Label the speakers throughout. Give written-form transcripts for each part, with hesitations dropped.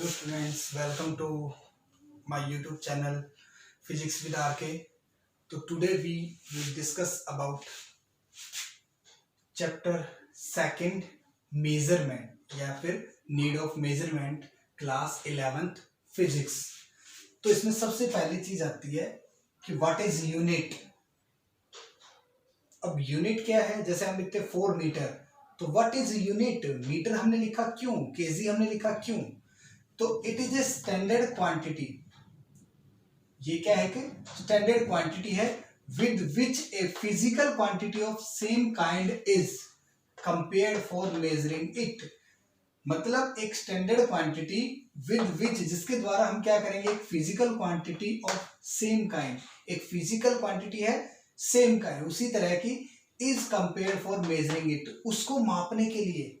Speaker 1: Hello students, welcome to my YouTube channel Physics with RK. So today we will discuss about chapter second measurement या फिर need of measurement class 11th physics. तो इसमें सबसे पहली चीज आती है कि what is unit. अब यूनिट क्या है, जैसे हम लिखते हैं 4 मीटर, तो व्हाट इज यूनिट. मीटर हमने लिखा क्यों, केजी हमने लिखा क्यों, तो it is a standard quantity. ये क्या है कि स्टैंडर्ड क्वांटिटी है with which A physical quantity of same kind is compared for measuring it. मतलब एक स्टैंडर्ड क्वांटिटी विद विच, जिसके द्वारा हम क्या करेंगे, एक physical quantity of same kind, एक फिजिकल क्वांटिटी है सेम काइंड उसी तरह की, is compared for measuring it, उसको मापने के लिए.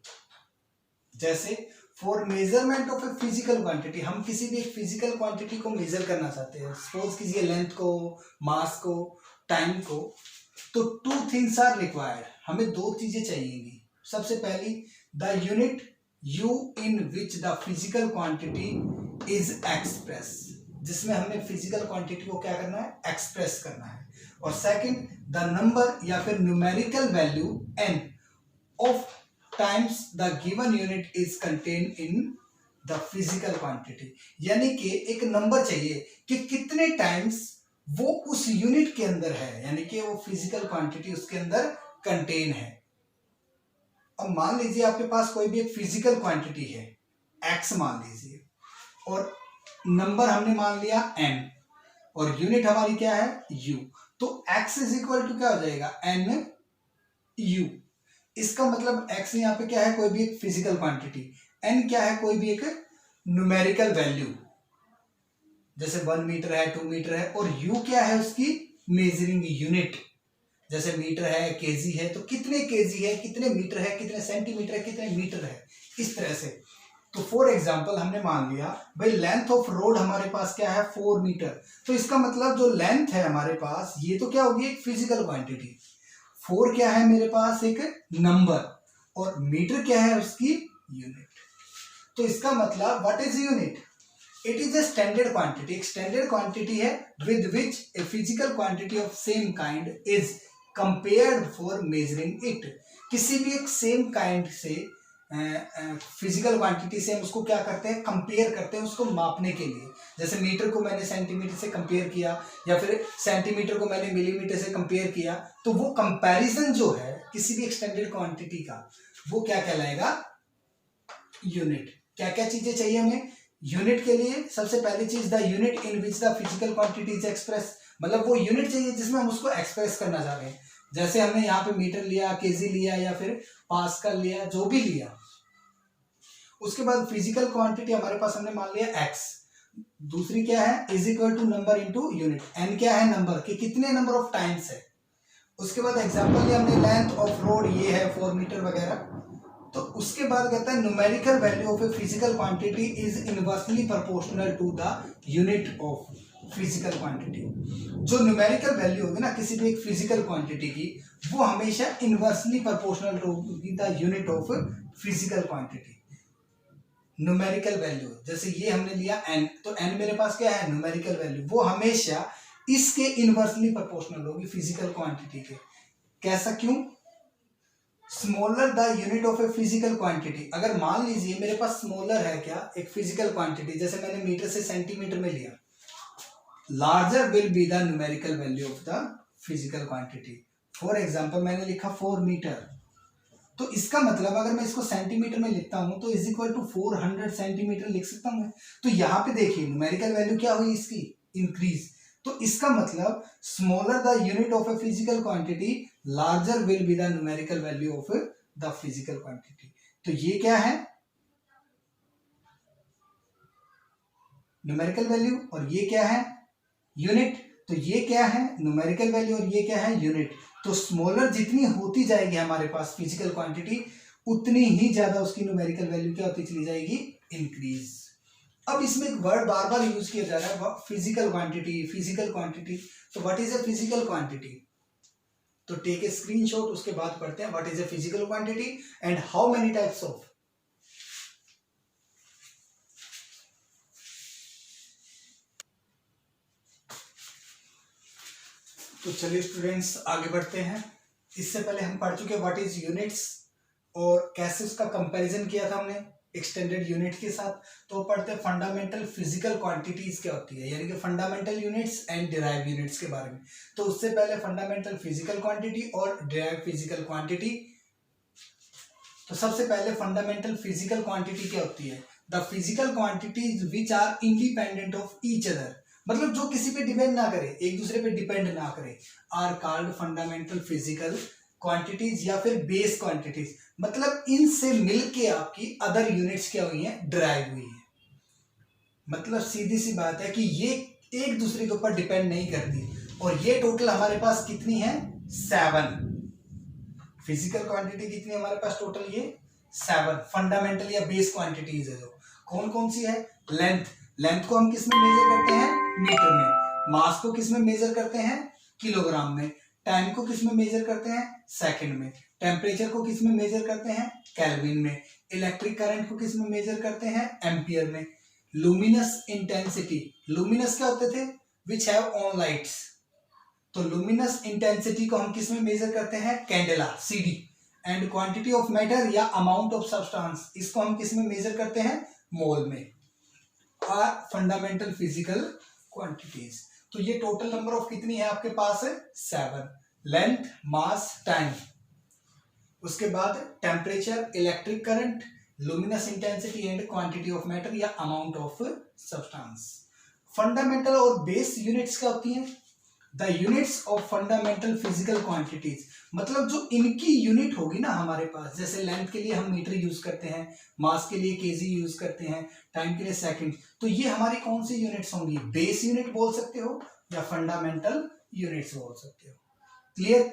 Speaker 1: जैसे for measurement of a physical quantity, हम किसी भी एक फिजिकल क्वांटिटी को मेजर करना चाहते हैं, सपोज कीजिए लेंथ को, मास को, टाइम को, तो टू थिंग्स आर रिक्वायर्ड, हमें दो चीजें चाहिएंगी. सबसे पहली the unit you in which the physical quantity is express, जिसमें हमने फिजिकल क्वांटिटी को क्या करना है, एक्सप्रेस करना है. और सेकंड द नंबर या फिर numerical value n of times the given unit is contain in the physical quantity. यानी कि एक नंबर चाहिए कि कितने टाइम्स वो उस यूनिट के अंदर है, यानी कि वो फिजिकल क्वांटिटी उसके अंदर कंटेन है. अब मान लीजिए आपके पास कोई भी एक फिजिकल क्वांटिटी है x मान लीजिए, और नंबर हमने मान लिया n, और यूनिट हमारी क्या है u, तो x इज इक्वल टू क्या हो जाएगा, n u. इसका मतलब x यहाँ पे क्या है, कोई भी एक फिजिकल क्वांटिटी, n क्या है, कोई भी एक न्यूमेरिकल वैल्यू, जैसे 1 मीटर है, 2 मीटर है, और u क्या है, उसकी मेजरिंग यूनिट, जैसे मीटर है, केजी है, तो कितने केजी है, कितने मीटर है, कितने सेंटीमीटर है, कितने मीटर है, इस तरह से. तो फॉर एग्जांपल हमने मान लिया भाई लेंथ ऑफ रोड हमारे पास क्या है, 4 मीटर, तो इसका मतलब जो लेंथ है हमारे पास, ये तो क्या होगी, एक फिजिकल क्वांटिटी. 4 क्या है मेरे पास, एक नंबर, और मीटर क्या है, उसकी यूनिट. तो इसका मतलब what is unit, it is a standard quantity, एक स्टैंडर्ड क्वांटिटी है with which A physical quantity of same kind is compared for measuring it. किसी भी एक सेम काइंड से फिजिकल क्वांटिटी से हम उसको क्या करते हैं, कंपेयर करते हैं, उसको मापने के लिए. जैसे मीटर को मैंने सेंटीमीटर से कंपेयर किया, या फिर सेंटीमीटर को मैंने मिलीमीटर से कंपेयर किया, तो वो कंपैरिजन जो है किसी भी स्टैंडर्ड क्वांटिटी का, वो क्या कहलाएगा, यूनिट. क्या क्या चीजें चाहिए हमें यूनिट के लिए, सबसे पहली चीज the unit in which the physical quantity is express, मतलब वो यूनिट चाहिए जिसमें हम उसको एक्सप्रेस करना चाह रहे हैं. जैसे हमने यहाँ पे मीटर लिया, केजी लिया, या फिर पास्कल लिया, जो भी लिया. उसके बाद फिजिकल क्वांटिटी हमारे पास हमने मान लिया x, दूसरी क्या है, is equal to number into unit, n क्या है, नंबर कि कितने नंबर ऑफ टाइम्स है. उसके बाद एग्जांपल लिया हमने लेंथ ऑफ रोड, ये है 4 मीटर वगैरह. तो उसके बाद कहता है numerical value of a physical quantity is inversely proportional to the unit of physical quantity. जो न्यूमेरिकल वैल्यू होगी ना किसी भी एक फिजिकल क्वांटिटी की, वो हमेशा इनवर्सली प्रोपोर्शनल होगी the unit of physical quantity. Numerical value जैसे ये हमने लिया n, तो n मेरे पास क्या है, न्यूमेरिकल वैल्यू, वो हमेशा इसके इनवर्सली प्रोपोर्शनल होगी फिजिकल क्वांटिटी के. कैसा, क्यों, smaller the unit of a physical quantity. अगर मान लीजिए मेरे पास स्मॉलर है क्या, एक फिजिकल क्वांटिटी, जैसे मैंने मीटर से सेंटीमीटर में लिया, larger will be the numerical value of the physical quantity. For example मैंने लिखा 4 मीटर, तो इसका मतलब अगर मैं इसको सेंटीमीटर में लिखता हूं तो इज इक्वल टू 400 सेंटीमीटर लिख सकता हूं. तो यहाँ पे देखिए न्यूमेरिकल वैल्यू क्या हुई इसकी, इंक्रीज. तो इसका मतलब smaller the unit of a physical quantity, larger will be the numerical value of the physical quantity. तो ये क्या है, न्यूमेरिकल वैल्यू, और ये क्या है, यूनिट. तो ये क्या है, न्यूमेरिकल वैल्यू, और ये क्या है, यूनिट. तो स्मॉलर जितनी होती जाएगी हमारे पास फिजिकल क्वांटिटी, उतनी ही ज्यादा उसकी न्यूमेरिकल वैल्यू क्या होती चली जाएगी, इंक्रीज. अब इसमें एक वर्ड बार बार यूज किया जा रहा है, फिजिकल क्वांटिटी, फिजिकल क्वांटिटी. तो what is a physical quantity, तो टेक ए स्क्रीनशॉट, उसके बाद पढ़ते हैं what is a physical quantity and how many types of. तो चलिए स्टूडेंट्स आगे बढ़ते हैं। इससे पहले हम पढ़ चुके व्हाट इज यूनिट्स और कैसे उसका कंपैरिजन किया था हमने एक्सटेंडेड यूनिट के साथ। तो पढ़ते हैं फंडामेंटल फिजिकल क्वांटिटीज क्या होती है, यानी कि fundamental units and derive units के बारे में। तो उससे पहले फंडामेंटल फिजिकल क्वांटिटी और डिराइव फिजिकल क्वांटिटी। तो सबसे पहले फंडामेंटल फिजिकल क्वांटिटी क्या होती है? The physical quantities which are independent of each other, मतलब जो किसी पे डिपेंड ना करे, एक दूसरे पे डिपेंड ना करे, are called fundamental physical quantities या फिर बेस क्वांटिटीज। मतलब इनसे मिलके आपकी अदर यूनिट्स क्या हुई हैं? ड्राइव हुई है। मतलब सीधी सी बात है कि ये एक दूसरे के ऊपर डिपेंड नहीं करती। और ये टोटल हमारे पास कितनी है? 7 फिजिकल क्वांटिटी कितनी है हमारे पास टोटल? ये 7 फंडामेंटल या बेस क्वांटिटीज है। जो कौन कौन सी है? लेंथ, लेंथ को हम किस में मेजर करते हैं? मीटर में। मास को किस में मेजर करते हैं? किलोग्राम में। टाइम को किस में मेजर करते हैं? सेकंड में। टेम्परेचर को किस में मेजर करते हैं? केल्विन में। इलेक्ट्रिक करंट को किस में मेजर करते हैं? एम्पियर में। लुमिनस इंटेंसिटी, लुमिनस क्या होते थे? Which have on lights. तो लुमिनस इंटेंसिटी को हम किस में मेजर करते हैं? Candela, CD. And quantity of matter या अमाउंट ऑफ सब्सटेंस, इसको हम किस में मेजर करते हैं? मोल में। Are fundamental physical quantities. तो ये टोटल नंबर ऑफ कितनी है आपके पास? 7। लेंथ, मास, टाइम, उसके बाद temperature, electric current, luminous intensity and quantity of matter या अमाउंट ऑफ सब्सटेंस। फंडामेंटल और बेस यूनिट्स क्या होती हैं? The units of fundamental physical quantities, मतलब जो इनकी यूनिट होगी ना हमारे पास, जैसे लेंथ के लिए हम मीटर यूज करते हैं, मास के लिए केजी यूज करते हैं, टाइम के लिए सेकंड। तो ये हमारी कौन सी यूनिट्स होंगी? बेस यूनिट बोल सकते हो या फंडामेंटल यूनिट्स बोल सकते हो। क्लियर?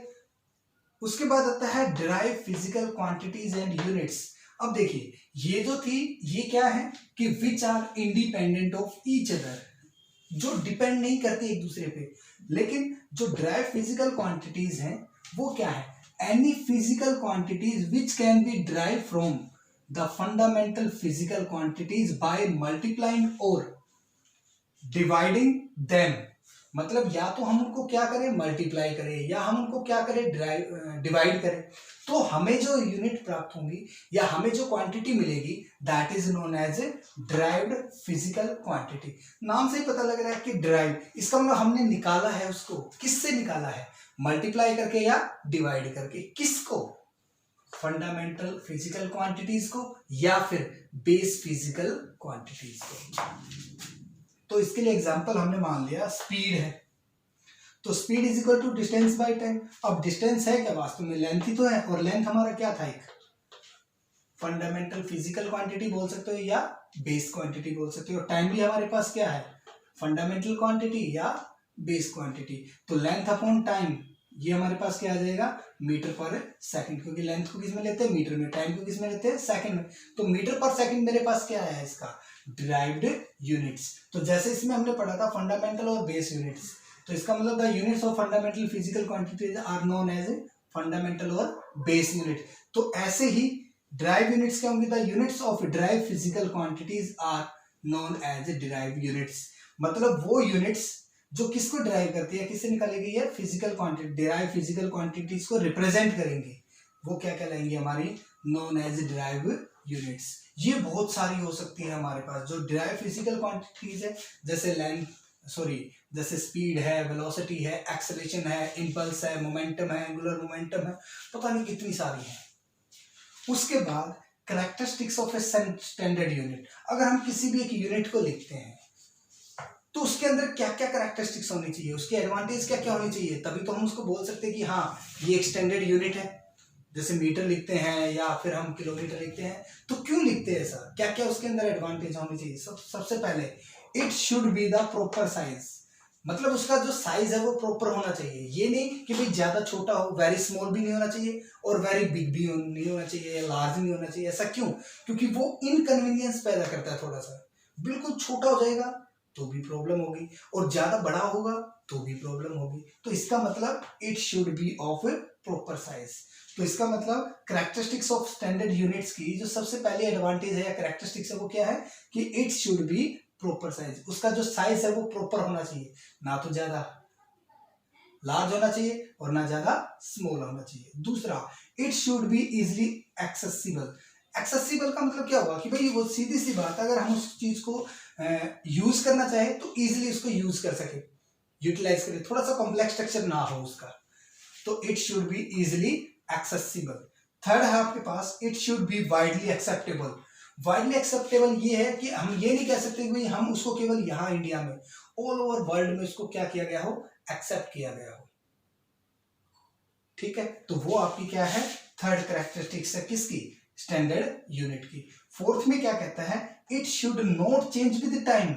Speaker 1: उसके बाद आता है derive physical quantities and units. अब देखिए ये जो थी ये क्या है कि which are independent of each other, जो डिपेंड नहीं करते एक दूसरे पे। लेकिन जो डिराइव फिजिकल क्वांटिटीज हैं वो क्या है? Any physical quantities which can be derive from the fundamental physical quantities by multiplying और डिवाइडिंग देम। मतलब या तो हम उनको क्या करें? मल्टीप्लाई करें, या हम उनको क्या करें? डिवाइड करें। तो हमें जो यूनिट प्राप्त होंगी या हमें जो क्वांटिटी मिलेगी that is known as derived physical quantity. नाम से ही पता लग रहा है कि डिराइव, इसका मतलब हमने निकाला है उसको। किससे निकाला है? मल्टीप्लाई करके या डिवाइड करके। किसको? फंडामेंटल फिजिकल क्वांटिटीज को या फिर बेस फिजिकल क्वांटिटीज को। तो इसके लिए एग्जांपल हमने मान लिया स्पीड है, तो speed is equal to distance by time. अब डिस्टेंस है क्या? वास्तव में लेंथ ही तो है, और लेंथ हमारा क्या था? एक फंडामेंटल फिजिकल क्वांटिटी बोल सकते हो या बेस क्वांटिटी बोल सकते हो। टाइम भी हमारे पास क्या है? फंडामेंटल क्वांटिटी या बेस क्वांटिटी। तो लेंथ अपॉन टाइम, ये हमारे पास क्या आ जाएगा? मीटर पर सेकंड, क्योंकि लेंथ को किस में लेते हैं? मीटर में। टाइम को किस में लेते हैं? सेकंड में। तो मीटर पर सेकंड मेरे पास क्या है इसका? Derived units. तो जैसे इसमें हमने पढ़ा था फंडामेंटल और बेस यूनिट्स, तो इसका मतलब the units of fundamental physical quantities are known as fundamental और बेस यूनिट। तो ऐसे ही डिराइव यूनिट्स क्या होंगे? The units of derive physical quantities are known as derive units. मतलब वो यूनिट्स जो किसको डिराइव करती है, किससे निकाली गई है? Physical quantity, derive physical quantities को रिप्रेजेंट करेंगे, वो क्या कहलाएंगी? हमारी नोन एज डिराइव यूनिट्स। ये बहुत सारी हो सकती है हमारे पास जो डिराइव फिजिकल क्वांटिटीज है, जैसे जैसे स्पीड है, वेलोसिटी है, एक्सेलरेशन है, इंपल्स है, मोमेंटम है, एंगुलर मोमेंटम है, पता नहीं कितनी सारी है। उसके बाद characteristics of a standard unit. अगर हम किसी भी एक यूनिट को लिखते हैं तो उसके अंदर क्या क्या कैरेक्टरिस्टिक्स होनी चाहिए, उसके एडवांटेज क्या क्या होनी चाहिए, तभी तो हम उसको बोल सकते हैं कि हाँ ये एक स्टैंडर्ड यूनिट है। जैसे मीटर लिखते हैं या फिर हम किलोमीटर लिखते हैं, तो क्यों लिखते हैं ऐसा? क्या क्या उसके अंदर एडवांटेज होनी चाहिए? सबसे पहले it should be the proper size, मतलब उसका जो साइज है वो प्रॉपर होना चाहिए। ये नहीं कि भाई ज्यादा छोटा हो, वेरी स्मॉल भी नहीं होना चाहिए और वेरी बिग भी नहीं होना चाहिए, लार्ज नहीं होना चाहिए। ऐसा क्यों? क्योंकि वो इनकन्वीनियंस पैदा करता है थोड़ा सा। बिल्कुल छोटा हो जाएगा तो भी प्रॉब्लम होगी, और ज्यादा बड़ा होगा तो भी प्रॉब्लम होगी। तो इसका मतलब it should B of proper size. तो इसका मतलब कैरेक्टरिस्टिक्स ऑफ स्टैंडर्ड यूनिट्स की जो सबसे पहले एडवांटेज है या कैरेक्टरिस्टिक्स है वो क्या है कि it should B proper size. उसका जो साइज है वो प्रॉपर होना चाहिए, ना तो ज्यादा लार्ज होना चाहिए और ना ज्यादा स्मॉल होना चाहिए। दूसरा, it should be easily accessible. Accessible का मतलब क्या हुआ कि भाई वो सीधी सी बात, अगर हम उस चीज को यूज करना चाहे तो इजिली उसको यूज कर सके, यूटिलाइज करे, थोड़ा सा कॉम्प्लेक्स स्ट्रक्चर ना हो उसका, तो it should be easily accessible. Third है आपके पास, it should be widely acceptable. Widely acceptable ये है कि हम ये नहीं कह सकते कि भाई हम उसको केवल यहाँ इंडिया में, ऑल ओवर वर्ल्ड में उसको क्या किया गया हो, एक्सेप्ट किया गया हो। ठीक है, तो वो आपकी क्या है, थर्ड कैरेक्टरिस्टिक्स है किसकी, स्टैंडर्ड यूनिट की। फोर्थ में क्या कहता है, it should not change with time,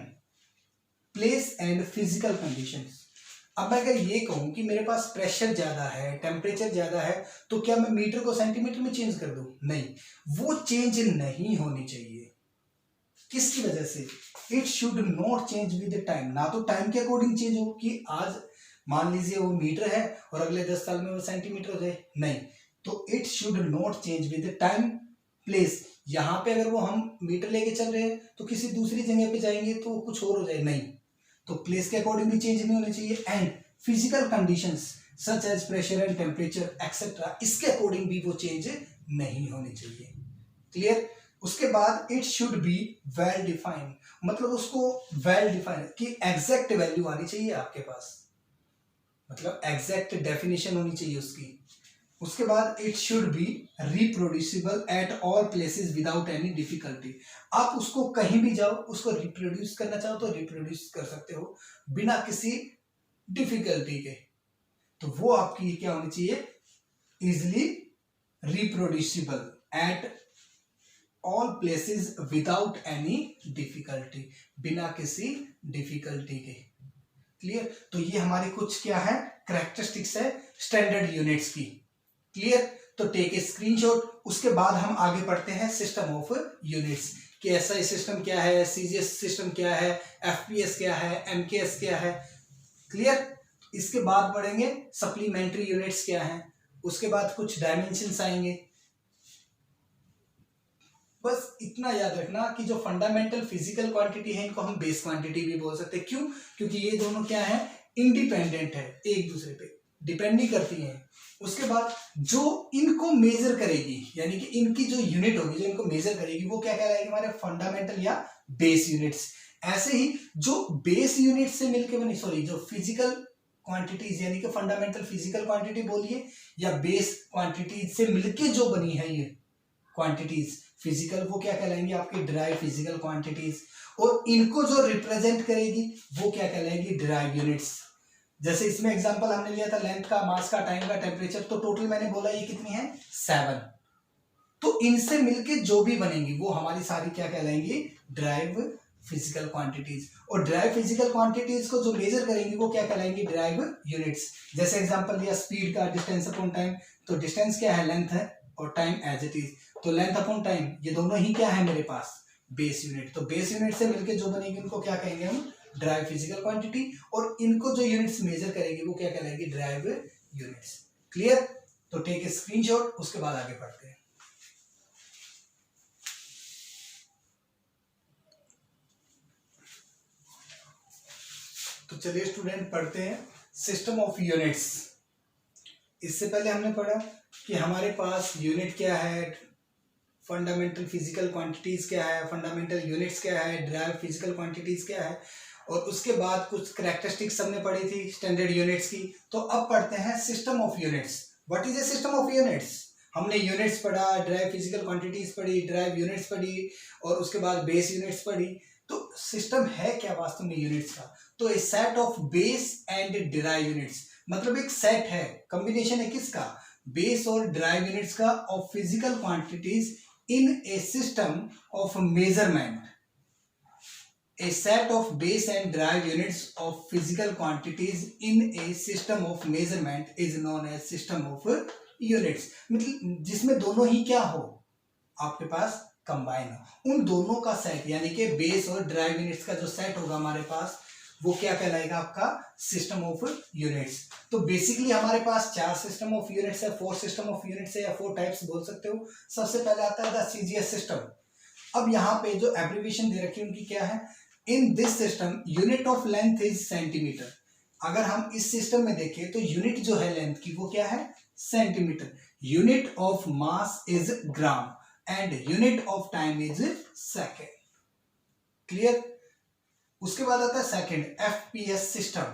Speaker 1: place and physical conditions. अब मैं अगर ये कहूं कि मेरे पास प्रेशर ज्यादा है, टेम्परेचर ज्यादा है, तो क्या मैं मीटर को सेंटीमीटर में चेंज कर दूं? नहीं, वो चेंज नहीं होनी चाहिए। किसकी वजह से, it should not change with time, ना तो टाइम के अकॉर्डिंग चेंज हो कि आज मान लीजिए वो मीटर है और अगले 10 साल में वो सेंटीमीटर हो जाए, नहीं। तो it should not change with time, place, यहाँ पे अगर वो हम मीटर लेके चल रहे हैं तो किसी दूसरी जगह पे जाएंगे तो कुछ और हो जाए, नहीं। तो प्लेस के अकॉर्डिंग भी चेंज नहीं होने चाहिए, and physical conditions such as pressure and temperature etcetera, इसके अकॉर्डिंग भी वो चेंज नहीं होने चाहिए। क्लियर। उसके बाद it should be well defined, मतलब उसको वेल डिफाइंड कि एग्जैक्ट वैल्यू आनी चाहिए आपके पास, मतलब एग्जैक्ट डेफिनेशन होनी चाहिए उसकी। उसके बाद it should B reproducible at all places without any difficulty, आप उसको कहीं भी जाओ, उसको रिप्रोड्यूस करना चाहो तो रिप्रोड्यूस कर सकते हो बिना किसी डिफिकल्टी के। तो वो आपकी क्या होनी चाहिए, easily reproducible at all places without any difficulty, बिना किसी डिफिकल्टी के। क्लियर। तो ये हमारी कुछ क्या है, कैरेक्टरिस्टिक्स है स्टैंडर्ड यूनिट्स की। क्लियर। तो टेक ए स्क्रीनशॉट। उसके बाद हम आगे पढ़ते हैं सिस्टम ऑफ यूनिट्स कि एसआई सिस्टम क्या है, सीजीएस सिस्टम क्या है, एफपीएस क्या है, एमकेएस क्या है। क्लियर। इसके बाद पढ़ेंगे सप्लीमेंट्री यूनिट्स क्या है, उसके बाद कुछ डायमेंशंस आएंगे। बस इतना याद रखना कि जो फंडामेंटल फिजिकल क्वांटिटी है इनको हम बेस क्वांटिटी भी बोल सकते हैं। क्यों? क्योंकि ये दोनों क्या है, इंडिपेंडेंट है, एक दूसरे पे डिपेंड नहीं करती हैं। उसके बाद जो इनको मेजर करेगी, यानी कि इनकी जो यूनिट होगी जो इनको मेजर करेगी, वो क्या कहलाएगी, हमारे फंडामेंटल या बेस यूनिट्स। ऐसे ही जो बेस यूनिट से मिलकर बनी, सॉरी, जो फिजिकल क्वांटिटीज यानी कि फंडामेंटल फिजिकल क्वांटिटी बोलिए या बेस क्वांटिटीज से मिलके जो बनी है ये क्वांटिटीज फिजिकल, वो क्या कहलाएंगे आपके डिराइव फिजिकल क्वांटिटीज। और इनको जो रिप्रेजेंट करेगी वो क्या कहलाएगी, डिराइव यूनिट्स। जैसे इसमें एग्जांपल हमने लिया था लेंथ का, मास का, टाइम का, टेम्परेचर, तो टोटल मैंने बोला ये कितनी है, 7। तो इनसे मिलके जो भी बनेंगी वो हमारी सारी क्या कहलाएंगी, डिराइव फिजिकल क्वांटिटीज। और डिराइव फिजिकल क्वांटिटीज को जो मेजर करेंगी वो क्या कहलाएंगी, डिराइव यूनिट्स। जैसे एग्जांपल लिया स्पीड का, डिस्टेंस अपॉन टाइम, तो डिस्टेंस क्या है, लेंथ है, और टाइम एज इट इज, तो लेंथ अपॉन टाइम ये दोनों ही क्या है मेरे पास, बेस यूनिट। तो बेस यूनिट से मिलके जो बनेगी उनको क्या कहेंगे हम, डिराइव फिजिकल क्वांटिटी। और इनको जो यूनिट्स मेजर करेंगे वो क्या कहलाएंगे, डिराइव यूनिट्स। क्लियर। तो टेक ए स्क्रीनशॉट, उसके बाद आगे बढ़ते हैं। तो चलिए स्टूडेंट पढ़ते हैं सिस्टम ऑफ यूनिट्स। इससे पहले हमने पढ़ा कि हमारे पास यूनिट क्या है, फंडामेंटल फिजिकल क्वांटिटीज क्या है, फंडामेंटल यूनिट्स क्या है, डिराइव फिजिकल क्वांटिटीज क्या है, और उसके बाद कुछ कैरेक्टरिस्टिक्स हमने पढ़ी थी स्टैंडर्ड यूनिट्स की। तो अब पढ़ते हैं system of units. What is a system of units? हमने यूनिट्स पढ़ा, डिराइव फिजिकल क्वांटिटीज पढ़ी, डिराइव यूनिट्स पढ़ी, और उसके बाद बेस यूनिट्स पढ़ी। तो सिस्टम है क्या वास्तव में यूनिट्स का? तो a set of base and derive units, मतलब एक सेट है, कॉम्बिनेशन है किसका, बेस और डिराइव यूनिट्स का, of physical quantities in a system of measurement. A set of base and derived units of physical quantities in a system of measurement is known as system of units. मतलब जिसमें दोनों ही क्या हो, आपके पास combine हो, उन दोनों का सेट, यानी कि बेस और डिराइव यूनिट्स का जो सेट होगा हमारे पास, वो क्या कहलाएगा आपका, सिस्टम ऑफ यूनिट्स। तो बेसिकली हमारे पास 4 सिस्टम ऑफ यूनिट्स है, 4 सिस्टम ऑफ यूनिट्स है, या 4 टाइप्स बोल सकते हो। सबसे पहले आता है द सीजीएस सिस्टम। अब यहाँ पे जो एब्रिविएशन दे रखी है उनकी क्या है, इन this system unit of length is centimetre. अगर हम इस सिस्टम में देखें तो यूनिट जो है लेंथ की वो क्या है, centimetre, unit of mass is gram and unit of time is second. Clear. उसके बाद आता है सेकेंड एफपीएस सिस्टम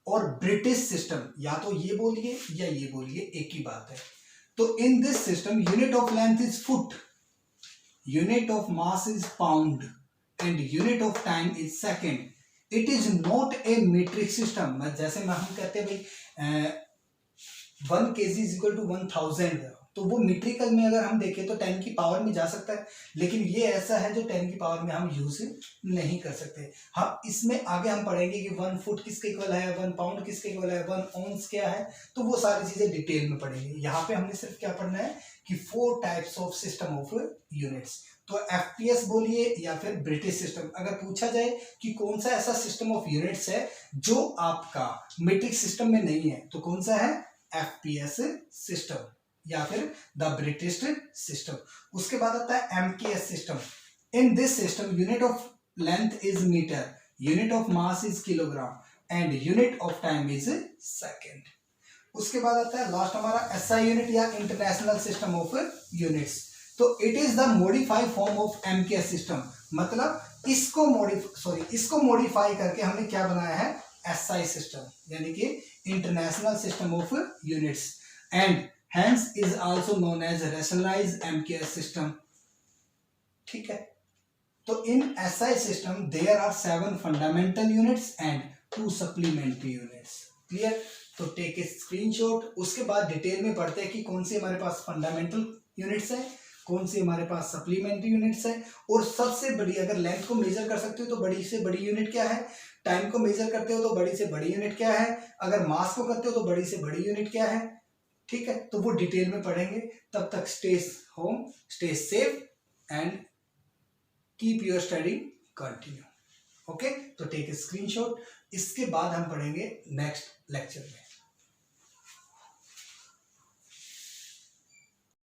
Speaker 1: और ब्रिटिश सिस्टम, या तो ये बोलिए या ये बोलिए, एक ही बात है। तो इन this system unit of length is foot, unit of mass is pound and unit of time is second. It is not a metric system. जैसे मैं हम कहते हैं भाई 1 kg इज इक्वल टू 1000, तो वो मीट्रिकल में अगर हम देखें तो 10 की पावर में जा सकता है, लेकिन ये ऐसा है जो 10 की पावर में हम यूज नहीं कर सकते। हम इसमें आगे हम पढ़ेंगे कि 1 फुट किसके इक्वल है, 1 पाउंड किसके इक्वल है, 1 ऑन्स क्या है, तो वो सारी चीजें डिटेल में पढ़ेंगे। यहाँ पे हमने सिर्फ क्या पढ़ना है कि 4 types of system of units. तो एफपीएस बोलिए या फिर ब्रिटिश सिस्टम। अगर पूछा जाए कि कौन सा ऐसा सिस्टम ऑफ यूनिट्स है जो आपका मीट्रिक सिस्टम में नहीं है, तो कौन सा है, एफपीएस सिस्टम या फिर द ब्रिटिश सिस्टम। उसके बाद आता है MKS system. In this system unit of length is metre, unit of mass is kilogram and unit of time is second. उसके बाद आता है लास्ट हमारा एसआई यूनिट या इंटरनेशनल सिस्टम ऑफ यूनिट्स। तो it is the modified form of MKS system, मतलब इसको modify करके हमने क्या बनाया है, एसआई सिस्टम, यानी कि international system of units, and hence is also known as rationalized MKS system। ठीक है। तो इन SI system there are 7 fundamental units and 2 supplementary units। Clear. तो टेक ए स्क्रीनशॉट। उसके बाद डिटेल में पढ़ते हैं कि कौन सी हमारे पास फंडामेंटल यूनिट्स है, कौन सी हमारे पास सप्लीमेंट्री यूनिट्स है, और सबसे बड़ी, अगर लेंथ को मेजर कर सकते हो तो बड़ी से बड़ी यूनिट क्या है, टाइम को मेजर करते हो तो बड़ी से बड़ी यूनिट क्या है, अगर मास को करते हो तो बड़ी से बड़ी यूनिट क्या है। ठीक है, तो वो डिटेल में पढ़ेंगे। तब तक stay home, stay safe and keep your study continue. Okay, तो टेक ए स्क्रीनशॉट। इसके बाद हम पढ़ेंगे नेक्स्ट लेक्चर में।